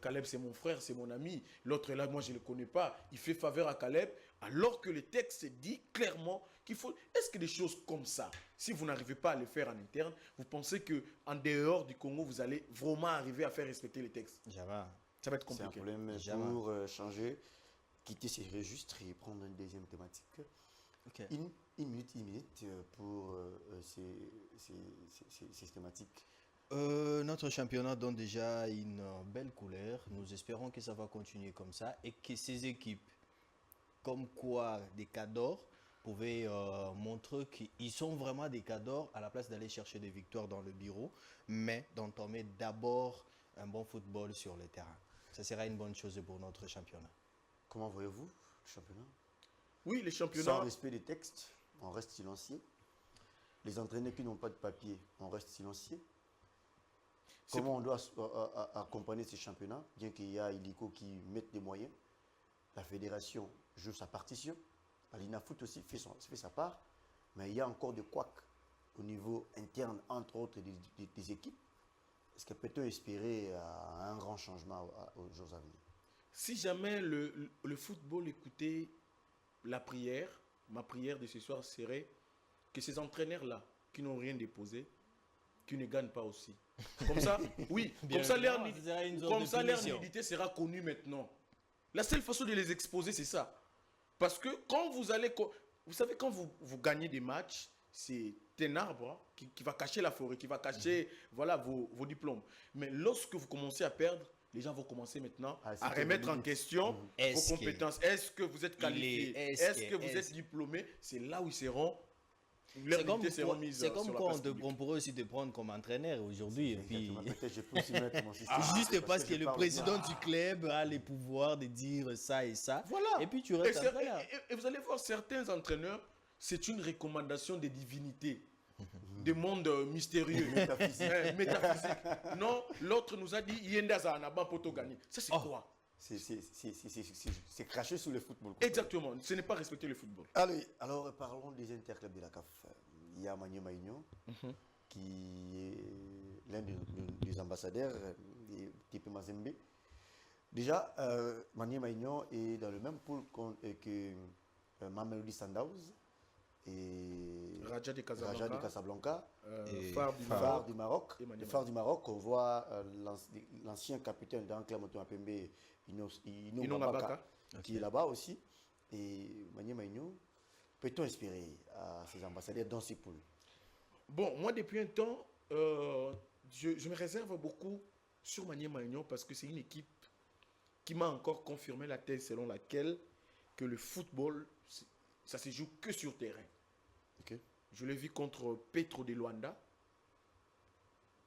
Caleb c'est mon frère, c'est mon ami. L'autre est là, moi je ne le connais pas. Il fait faveur à Caleb. Alors que le texte dit clairement qu'il faut... Est-ce que des choses comme ça, si vous n'arrivez pas à les faire en interne, vous pensez qu'en dehors du Congo, vous allez vraiment arriver à faire respecter les textes? Java. Ça va être C'est un compliqué. problème Java. pour changer, quitter ces registres et prendre une deuxième thématique. Ok. Une minute pour ces thématiques. Notre championnat donne déjà une belle couleur. Nous espérons que ça va continuer comme ça et que ces équipes, comme quoi des cadors, pouvaient montrer qu'ils sont vraiment des cadors à la place d'aller chercher des victoires dans le bureau, mais d'entamer d'abord un bon football sur le terrain. Ça sera une bonne chose pour notre championnat. Comment voyez-vous le championnat? Oui, les Sans championnats. respect des textes, on reste silencieux. Les entraîneurs qui n'ont pas de papier, on reste silencieux. Comment on doit accompagner ces championnats, bien qu'il y a Illico qui mette des moyens? La fédération joue sa partition. L'INAFOOT aussi fait sa part. Mais il y a encore des couacs au niveau interne, entre autres, des équipes. Est-ce que peut-on espérer un grand changement aux jours à venir? Si jamais le football écoutait la prière, ma prière de ce soir serait que ces entraîneurs-là, qui n'ont rien déposé, qui ne gagnent pas aussi. Comme ça, oui, comme ça leur nudité sera connue maintenant. La seule façon de les exposer, c'est ça. Parce que quand vous allez... Vous savez, quand vous gagnez des matchs, c'est un arbre qui va cacher la forêt, qui va cacher voilà, vos diplômes. Mais lorsque vous commencez à perdre, les gens vont commencer maintenant à remettre en question vos compétences. Est-ce que vous êtes qualifié? Est-ce que vous êtes diplômé? C'est là où ils seront... C'est comme quoi on pourrait aussi te prendre comme entraîneur aujourd'hui. Et puis... Je peux aussi mettre mon système. Juste parce que le président du club a les pouvoirs de dire ça et ça. Voilà. Et puis tu restes entraîneur. Et vous allez voir certains entraîneurs, c'est une recommandation des divinités, des mondes mystérieux, métaphysiques. Non, l'autre nous a dit Yenda Zanaban Poto gagner. Ça c'est quoi? C'est cracher sur le football. Exactement, ce n'est pas respecter le football. Allez, alors parlons des interclubs de la CAF. Il y a Maniema Maignan, qui est l'un des ambassadeurs de type Mazembe. Déjà, Maniema Maignan est dans le même pool que Mamelodi Sundowns et Raja de Casablanca, et Phare du Maroc. Et Le Phare du Maroc, on voit l'ancien capitaine d'un club Motoapembe, Ino Mabaka, qui est là-bas aussi. Et Maniema Maignan, peut-on espérer à ces ambassadeurs dans ces poules? Bon, moi depuis un temps, je me réserve beaucoup sur Maniema Maignan parce que c'est une équipe qui m'a encore confirmé la thèse selon laquelle que le football, ça se joue que sur terrain. Okay. Je l'ai vu contre Petro de Luanda,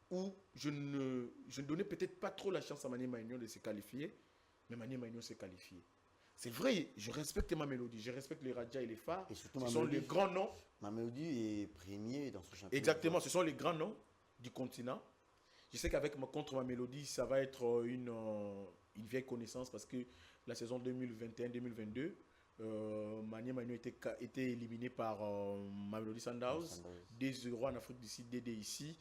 où je ne donnais peut-être pas trop la chance à Maniema Maignan de se qualifier, mais Maniema Maignan s'est qualifié. C'est vrai, je respecte Mamelodi, je respecte les Raja et les Phares. Et surtout, ce sont les grands noms. Mamelodi est premier dans ce championnat. Exactement, ce sont les grands noms du continent. Je sais qu'avec contre Mamelodi, ça va être une vieille connaissance parce que la saison 2021-2022, Maniema Maignan était éliminé par Mamelodi Sundowns, 2-0 en Afrique du Sud, DD ici.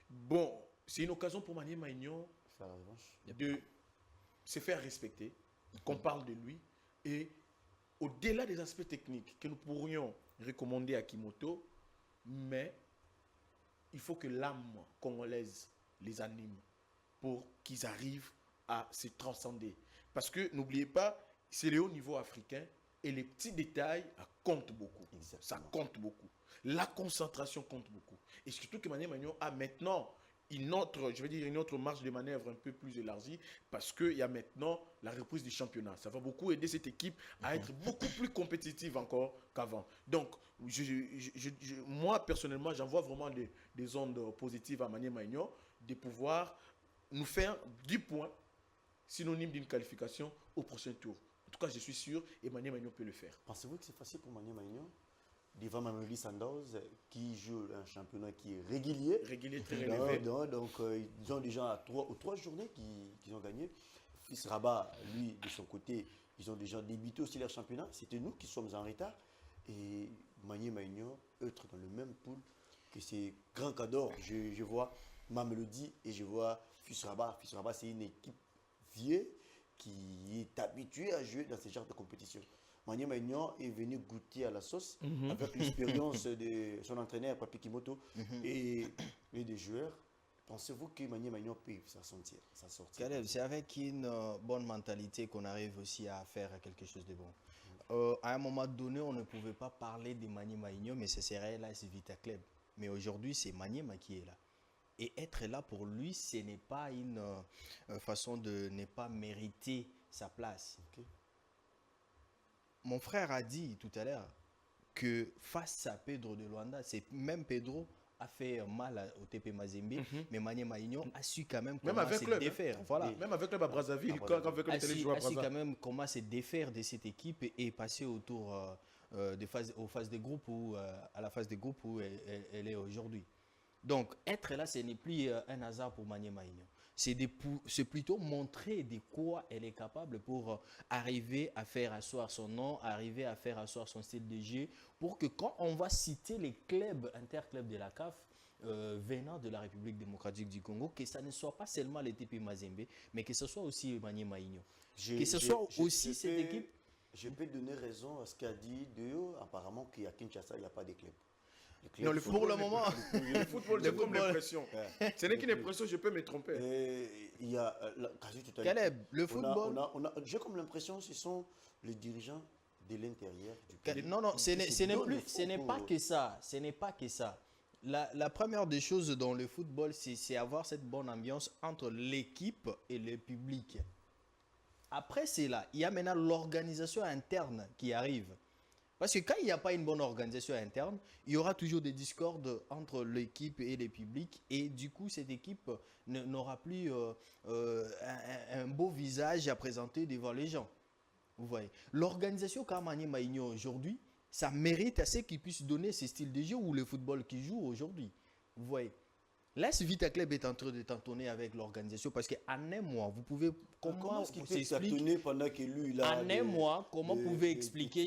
Bon, c'est une occasion pour Maniema Maignan de se faire respecter, qu'on parle de lui, et au-delà des aspects techniques que nous pourrions recommander à Kimoto, mais il faut que l'âme congolaise les anime pour qu'ils arrivent à se transcender. Parce que n'oubliez pas, c'est le haut niveau africain et les petits détails comptent beaucoup. Exactement. Ça compte beaucoup. La concentration compte beaucoup. Et surtout que Maniema Maignan a maintenant une autre marge de manœuvre un peu plus élargie parce qu'il y a maintenant la reprise du championnat. Ça va beaucoup aider cette équipe à être beaucoup plus compétitive encore qu'avant. Donc, moi, personnellement, j'en vois vraiment des ondes positives à Maniema Union de pouvoir nous faire 10 points synonyme d'une qualification au prochain tour. En tout cas, je suis sûr et Maniema Union peut le faire. Pensez-vous que c'est facile pour Maniema Union devant Mamelodi Sundowns qui joue un championnat qui est régulier. Régulier, très relevé. Donc, ils ont déjà 3 journées qu'ils ont gagné. Fils Rabat, lui, de son côté, ils ont déjà débuté aussi leur championnat. C'était nous qui sommes en retard. Et Maniema Union, être dans le même pool que ces grands cadors. Je vois Mamelodi et je vois Fils Rabat. Fils Rabat, c'est une équipe vieille qui est habituée à jouer dans ce genre de compétition. Maniema Union est venu goûter à la sauce avec l'expérience de son entraîneur, Papi Kimoto, et des joueurs. Pensez-vous que Maniema Union peut s'en sortir? Caleb, c'est avec une bonne mentalité qu'on arrive aussi à faire quelque chose de bon. À un moment donné, on ne pouvait pas parler de Maniema Union, mais ce serait l'AS Vita Club. Mais aujourd'hui, c'est Maniema qui est là. Et être là pour lui, ce n'est pas une façon de ne pas mériter sa place. Okay. Mon frère a dit tout à l'heure que face à Pedro de Luanda, même Pedro a fait mal au TP Mazembe, mais Maniema Union a su quand même comment se défaire. Voilà. Même avec le Brazzaville, a su quand même comment se défaire de cette équipe et passer autour aux phases de groupe à la phase de groupe où elle est aujourd'hui. Donc, être là, ce n'est plus un hasard pour Maniema Union. C'est plutôt montrer de quoi elle est capable pour arriver à faire asseoir son nom, arriver à faire asseoir son style de jeu, pour que quand on va citer les clubs, interclubs de la CAF, venant de la République démocratique du Congo, que ça ne soit pas seulement les TP Mazembe, mais que ce soit aussi Maniema Union. Que ce soit aussi cette équipe. Je peux donner raison à ce qu'a dit Deo, apparemment qu'à Kinshasa, il n'y a pas de club. Non, pour le moment, le football, c'est comme l'impression. Ce n'est qu'une impression, je peux me tromper. Il y a, Caleb, le football. J'ai comme l'impression que ce sont les dirigeants de l'intérieur du pays. Non, ce n'est pas que ça. Ce n'est pas que ça. La première des choses dans le football, c'est avoir cette bonne ambiance entre l'équipe et le public. Après, c'est là. Il y a maintenant l'organisation interne qui arrive. Parce que quand il n'y a pas une bonne organisation interne, il y aura toujours des discordes entre l'équipe et le public. Et du coup, cette équipe n'aura plus un beau visage à présenter devant les gens. Vous voyez. L'organisation qu'a Maniema Union aujourd'hui, ça mérite assez qu'il puisse donner ce style de jeu ou le football qu'il joue aujourd'hui. Vous voyez. L'AS Vita Club est en train de tantonner avec l'organisation parce qu'en un mois, vous pouvez... Comment est-ce qu'il peut tantonner pendant que lui, il a... En un mois, comment pouvez expliquer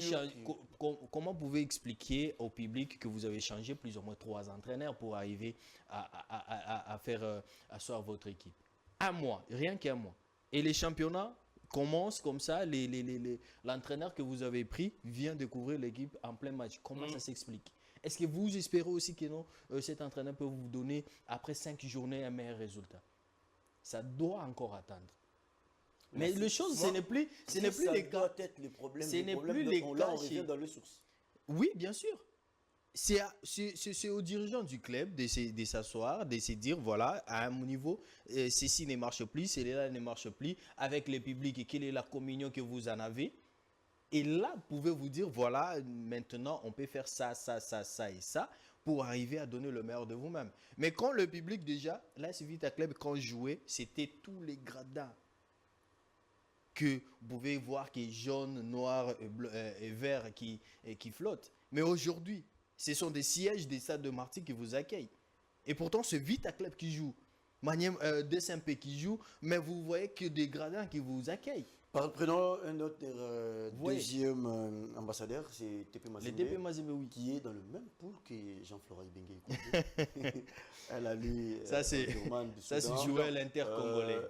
au public que vous avez changé plus ou moins 3 entraîneurs pour arriver à faire asseoir votre équipe? Un mois, rien qu'un mois. Et les championnats commencent comme ça, l'entraîneur que vous avez pris vient découvrir l'équipe en plein match. Comment ça s'explique? Est-ce que vous espérez aussi que non, cet entraîneur peut vous donner, après 5 journées, un meilleur résultat? Ça doit encore attendre. Mais le chose, ce n'est plus les cas. Les problèmes, ce n'est plus les cas. On revient dans les sources. Oui, bien sûr. C'est aux dirigeants du club de s'asseoir, de se dire, voilà, à un niveau, ceci ne marche plus, cela ne marche plus. Avec le public, quelle est la communion que vous en avez? Et là, vous pouvez vous dire, voilà, maintenant, on peut faire ça, ça, ça, ça et ça pour arriver à donner le meilleur de vous-même. Mais quand le public, déjà, l'AS Vita Club, quand jouait, c'était tous les gradins que vous pouvez voir qui est jaune, noir et vert qui flottent. Mais aujourd'hui, ce sont des sièges des stades de Marty qui vous accueillent. Et pourtant, c'est Vita Club qui joue, DSMP qui joue, mais vous voyez que des gradins qui vous accueillent. Prenons un autre deuxième ambassadeur, c'est TP Mazembe. Le TP Mazembe, oui. Qui est dans le même pool que Jean-Florent Ibenge. Elle a lu ça, c'est Joël Inter-Congolais.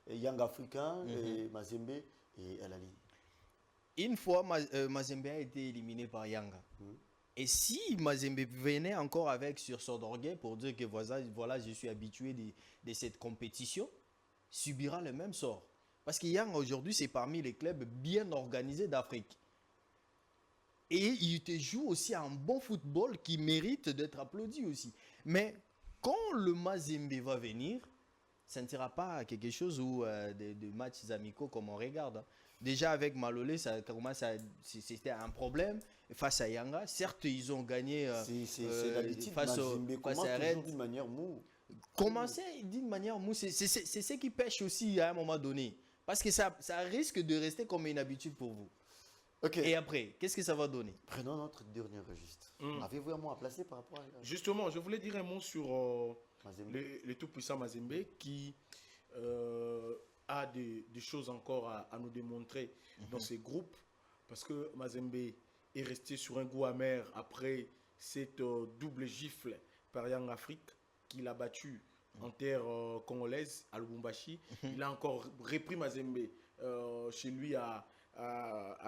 Young African et Mazembe, et elle a lu. Une fois, Mazembe a été éliminé par Yanga. Et si Mazembe venait encore avec sursaut d'orgueil pour dire que voilà, je suis habitué de cette compétition, subira le même sort. Parce que Yanga aujourd'hui, c'est parmi les clubs bien organisés d'Afrique. Et il te joue aussi un bon football qui mérite d'être applaudi aussi. Mais quand le Mazembe va venir, ça ne sera pas quelque chose où des matchs amicaux comme on regarde. Hein. Déjà avec Malolé, c'était un problème face à Yanga. Certes, ils ont gagné c'est l'habitude. face Mazembe commence à toujours Red. d'une manière mou. Commencer d'une manière mou, c'est ce qui pêche aussi à un moment donné. Parce que ça risque de rester comme une habitude pour vous. Ok. Et après, qu'est-ce que ça va donner? Prenons notre dernier registre. Avez-vous un mot à placer par rapport à Justement, je voulais dire un mot sur Mazembe? le tout-puissant Mazembe qui a des choses encore à nous démontrer dans ces groupes. Parce que Mazembe est resté sur un goût amer après cette double gifle par Young Afrique qu'il a battu en terre congolaise à Lubumbashi. Il a encore repris Mazembe chez lui à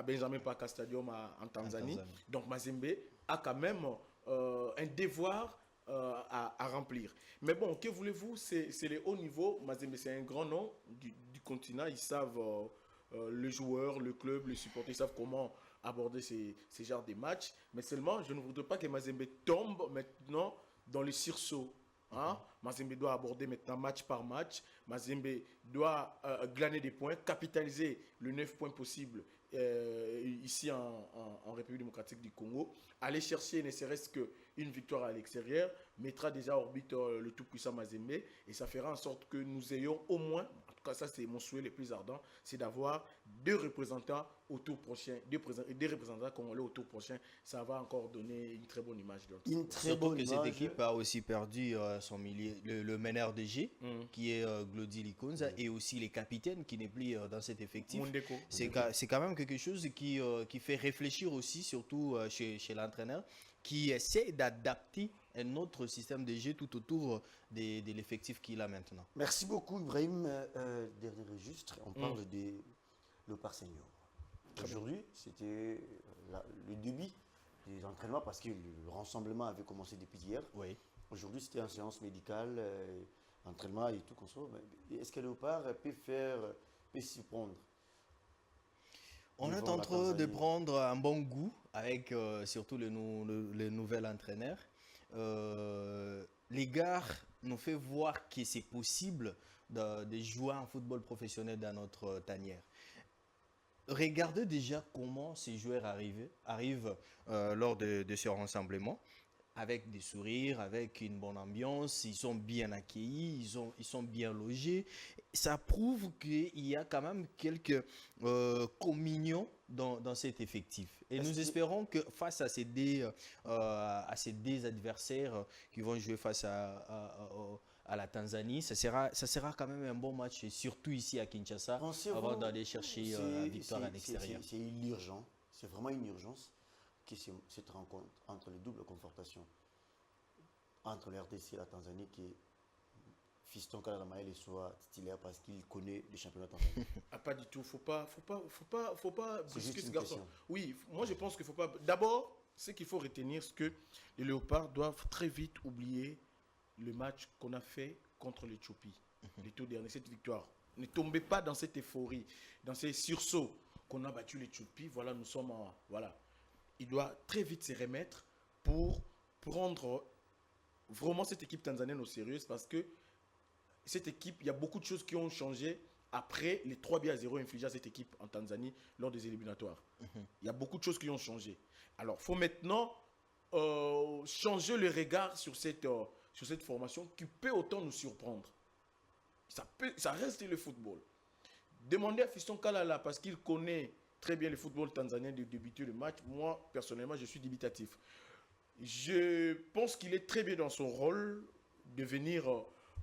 Benjamin Paka Stadium en Tanzanie. Donc Mazembe a quand même un devoir à remplir. Mais bon, que voulez-vous, c'est les hauts niveaux. Mazembe, c'est un grand nom du continent. Ils savent, les joueurs, le club, les supporters, ils savent comment aborder ces genres de matchs. Mais seulement, je ne voudrais pas que Mazembe tombe maintenant dans le sursaut. Hein? Mazembe doit aborder maintenant match par match. Mazembe doit glaner des points, capitaliser le 9 points possible ici en République démocratique du Congo. Aller chercher ne serait-ce qu'une victoire à l'extérieur mettra déjà hors but le tout-puissant Mazembe et ça fera en sorte que nous ayons au moins, en tout cas ça c'est mon souhait le plus ardent, c'est d'avoir 2 représentants au tour prochain, deux représentants congolais au tour prochain. Ça va encore donner une très bonne image. Une très Surtout bonne que image. cette équipe a aussi perdu son milieu, le meneur de G, qui est Glody Likonza, et aussi les capitaines qui n'est plus dans cet effectif. C'est quand même quelque chose qui fait réfléchir aussi, surtout chez l'entraîneur, qui essaie d'adapter un autre système de jeu tout autour de l'effectif qu'il a maintenant. Merci beaucoup Ibrahim. Dernier registre, on parle de Léopard Senior. Aujourd'hui, c'était le début des entraînements parce que le rassemblement avait commencé depuis hier. Oui. Aujourd'hui, c'était en séance médicale, entraînement et tout comme ça. Est-ce que Léopard peut s'y prendre? On est en train de prendre un bon goût avec surtout le nouvel entraîneur. Les gars nous fait voir que c'est possible de jouer en football professionnel dans notre tanière. Regardez déjà comment ces joueurs arrivent lors de ce rassemblement. Avec des sourires, avec une bonne ambiance, ils sont bien accueillis, ils sont bien logés. Ça prouve qu'il y a quand même quelques communions dans cet effectif. Et nous espérons que face à ces deux adversaires qui vont jouer face à la Tanzanie, ça sera quand même un bon match, et surtout ici à Kinshasa, avant d'aller chercher la victoire à l'extérieur. C'est urgent, c'est vraiment une urgence que cette rencontre entre les doubles confrontations entre la RDC et la Tanzanie, qui Fiston Kalala soit titulaire parce qu'il connaît le championnat tanzanien. Ah, pas du tout, faut pas brusquer ce garçon. Oui, moi je pense qu'il faut pas. D'abord, ce qu'il faut retenir, c'est que les Léopards doivent très vite oublier le match qu'on a fait contre l'Éthiopie, les tout derniers, cette victoire. Ne tombez pas dans cette euphorie, dans ces sursauts qu'on a battu l'Éthiopie. Voilà, nous sommes voilà. Il doit très vite se remettre pour prendre vraiment cette équipe tanzanienne au sérieux, parce que cette équipe, il y a beaucoup de choses qui ont changé après les 3-0 infligés à cette équipe en Tanzanie lors des éliminatoires. Il y a beaucoup de choses qui ont changé. Alors, il faut maintenant changer le regard sur cette formation qui peut autant nous surprendre. Ça reste le football. Demandez à Fiston Kalala, parce qu'il connaît très bien le football tanzanien, de débuter le match. Moi, personnellement, je suis dubitatif. Je pense qu'il est très bien dans son rôle de venir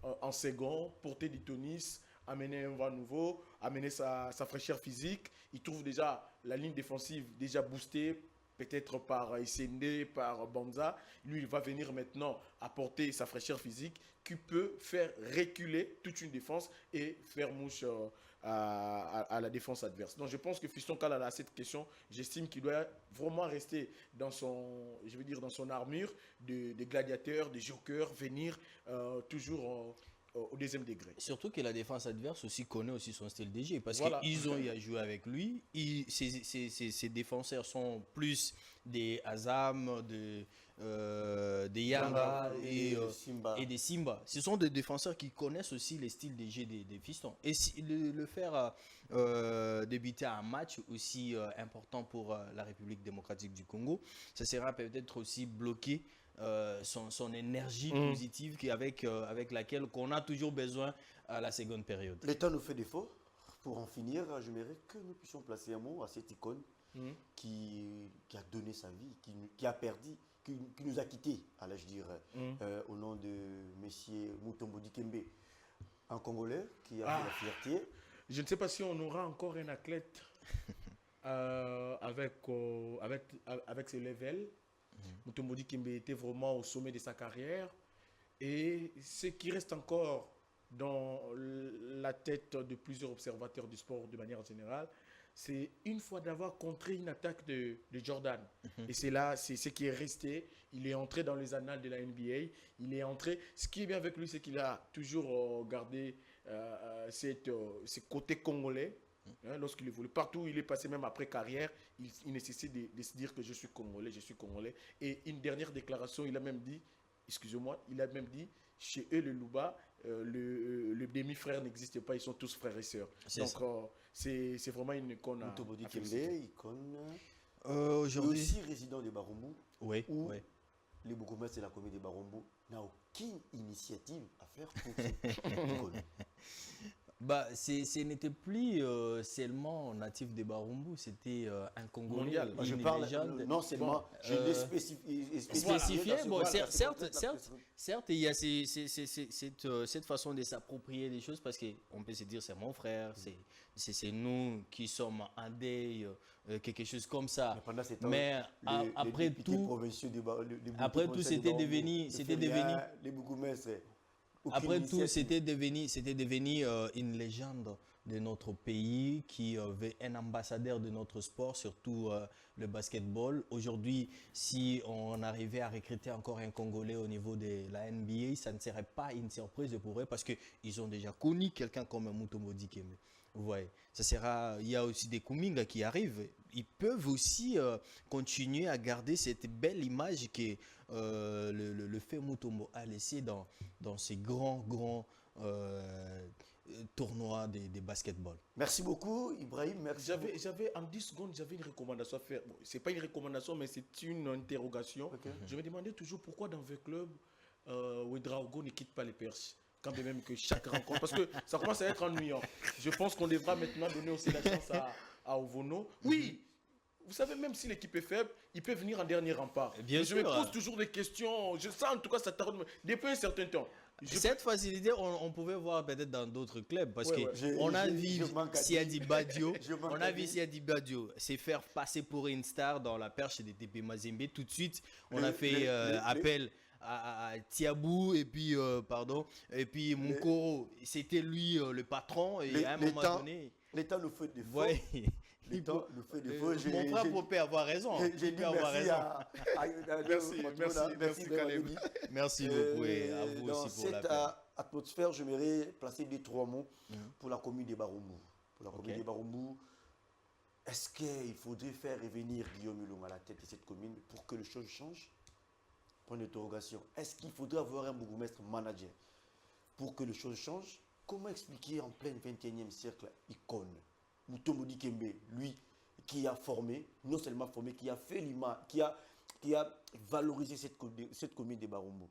en second, porter du tonus, amener un vent nouveau, amener sa fraîcheur physique. Il trouve déjà la ligne défensive déjà boostée, peut-être par Essende, par Banza. Lui, il va venir maintenant apporter sa fraîcheur physique qui peut faire reculer toute une défense et faire mouche à la défense adverse. Donc je pense que Fiston Kalala a cette question. J'estime qu'il doit vraiment rester dans son armure de gladiateur, de joker, venir toujours au deuxième degré. Surtout que la défense adverse aussi connaît aussi son style de jeu parce Voilà. qu'ils ont eu à jouer avec lui. Ses défenseurs sont plus des Azam, des Yanga et des Simba. Ce sont des défenseurs qui connaissent aussi les styles de jeu des Fistons. Et si, le faire débuter un match aussi important pour la République démocratique du Congo, ça sera peut-être aussi bloqué son énergie positive avec laquelle on a toujours besoin à la seconde période. Le temps nous fait défaut. Pour en finir, j'aimerais que nous puissions placer un mot à cette icône qui a donné sa vie, qui a perdu, qui nous a quittés, allais-je dire, au nom de M. Mutombo Dikembe, un Congolais qui a fait la fierté. Je ne sais pas si on aura encore un athlète avec ce level. Mutombo Dikembe était vraiment au sommet de sa carrière. Et ce qui reste encore dans la tête de plusieurs observateurs du sport de manière générale, c'est une fois d'avoir contré une attaque de Jordan. Et c'est là, c'est ce qui est resté. Il est entré dans les annales de la NBA. Il est entré. Ce qui est bien avec lui, c'est qu'il a toujours gardé ce côté congolais. Lorsqu'il évolue, partout où il est passé, même après carrière, il nécessite de se dire que je suis congolais, je suis congolais. Et une dernière déclaration, il a même dit, chez eux, le Luba, le demi-frère n'existe pas, ils sont tous frères et sœurs. Donc, c'est vraiment une icône. Mutombo Dikembe, icône. Aujourd'hui, aussi résident de Barumbu. Oui. Les bourgmestres de la commune de Barumbu n'a aucune initiative à faire pour cette icône. Ce n'était plus seulement natif de Barumbu, c'était un Congolais. Mondial. Je parle non seulement, je l'ai spécifié. Bon, certes, il y a cette façon de s'approprier des choses parce qu'on peut se dire c'est mon frère, c'est nous qui sommes en deuil, quelque chose comme ça. Mais après tout, c'était devenu les bourgmestres. Après tout, c'était devenu une légende de notre pays qui avait un ambassadeur de notre sport, surtout le basketball. Aujourd'hui, si on arrivait à recruter encore un Congolais au niveau de la NBA, ça ne serait pas une surprise pour eux parce qu'ils ont déjà connu quelqu'un comme Mutombo Dikembe. Ouais, il y a aussi des Kuminga qui arrivent. Ils peuvent aussi continuer à garder cette belle image que le fait Mutombo a laissé dans ces grands tournois de basketball. Merci beaucoup, Ibrahim. Merci. J'avais en 10 secondes, j'avais une recommandation à faire. Bon, ce n'est pas une recommandation, mais c'est une interrogation. Okay. Je me demandais toujours pourquoi dans vos clubs, Ouedraogo ne quitte pas les Perches. Quand même que chaque rencontre, parce que ça commence à être ennuyant. Je pense qu'on devra maintenant donner aussi la chance à Ovono. Oui, vous savez, même si l'équipe est faible, il peut venir en dernier rempart. Bien sûr. Je me pose toujours des questions. Je sens en tout cas ça tarde depuis un certain temps. Cette facilité, on pouvait voir peut-être dans d'autres clubs parce qu'on a vu Siadi Badio, se faire passer pour une star dans la perche de TP Mazembe. Tout de suite, on a fait appel à Tiabou et puis Moukoro. C'était lui le patron et à un moment donné... L'État nous fait des faux. Mon frère peut avoir raison. J'ai dit merci Caleb. Merci beaucoup et à vous aussi pour l'appel. Dans cette atmosphère, j'aimerais placer 2-3 mots pour la commune de Barumbu. Pour la commune de Barumbu, est-ce qu'il faudrait faire revenir Guillaume Mulonga à la tête de cette commune pour que les choses changent? Point d'interrogation. Est-ce qu'il faudrait avoir un bourgmestre manager pour que les choses changent? Comment expliquer en plein 21e siècle icône Mutombo Dikembe, lui qui a formé, non seulement formé, qui a fait l'image, qui a valorisé cette commune de Barumbu.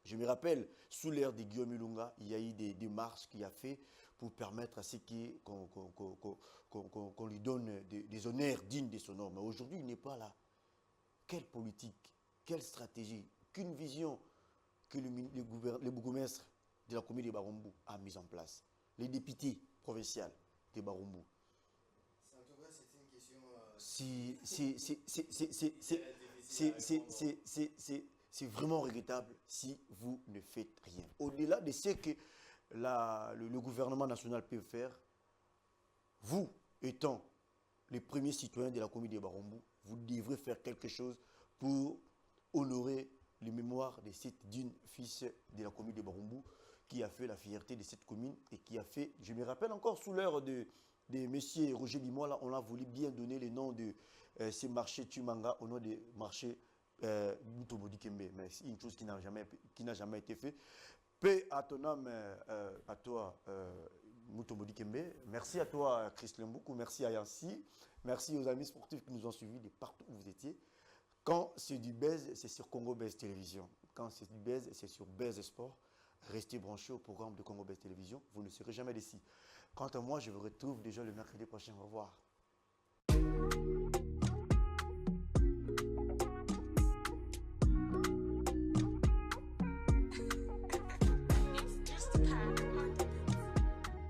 Je me rappelle, sous l'ère de Guillaume Mulonga, il y a eu des démarches qu'il a fait pour permettre à ce qu'on lui donne des honneurs dignes de son nom. Mais aujourd'hui, il n'est pas là. Quelle politique, quelle stratégie, qu'une vision que le bourgmestre de la commune de Barumbu a mise en place. Les députés provinciaux de Barumbu. En tout cas, c'est une question... C'est vraiment regrettable si vous ne faites rien. Au-delà de ce que le gouvernement national peut faire, vous, étant les premiers citoyens de la commune de Barumbu, vous devrez faire quelque chose pour honorer les mémoires de cette digne fils de la commune de Barumbu qui a fait la fierté de cette commune et qui a fait, je me rappelle encore sous l'heure de M. Roger Limola, on a voulu bien donner le nom de ces marchés Tumanga au nom des marchés Mutomodi Kembe. Mais c'est une chose qui n'a jamais été faite. Paix à ton âme, à toi, Mutomodi Kembe. Merci à toi, Chris Lemboukou. Merci à Yancy. Merci aux amis sportifs qui nous ont suivis de partout où vous étiez. Quand c'est du buzz, c'est sur Congo Buzz Télévision. Quand c'est du buzz, c'est sur Buzz Sport. Restez branchés au programme de Congo Buzz Télévision. Vous ne serez jamais déçus. Quant à moi, je vous retrouve déjà le mercredi prochain. Au revoir.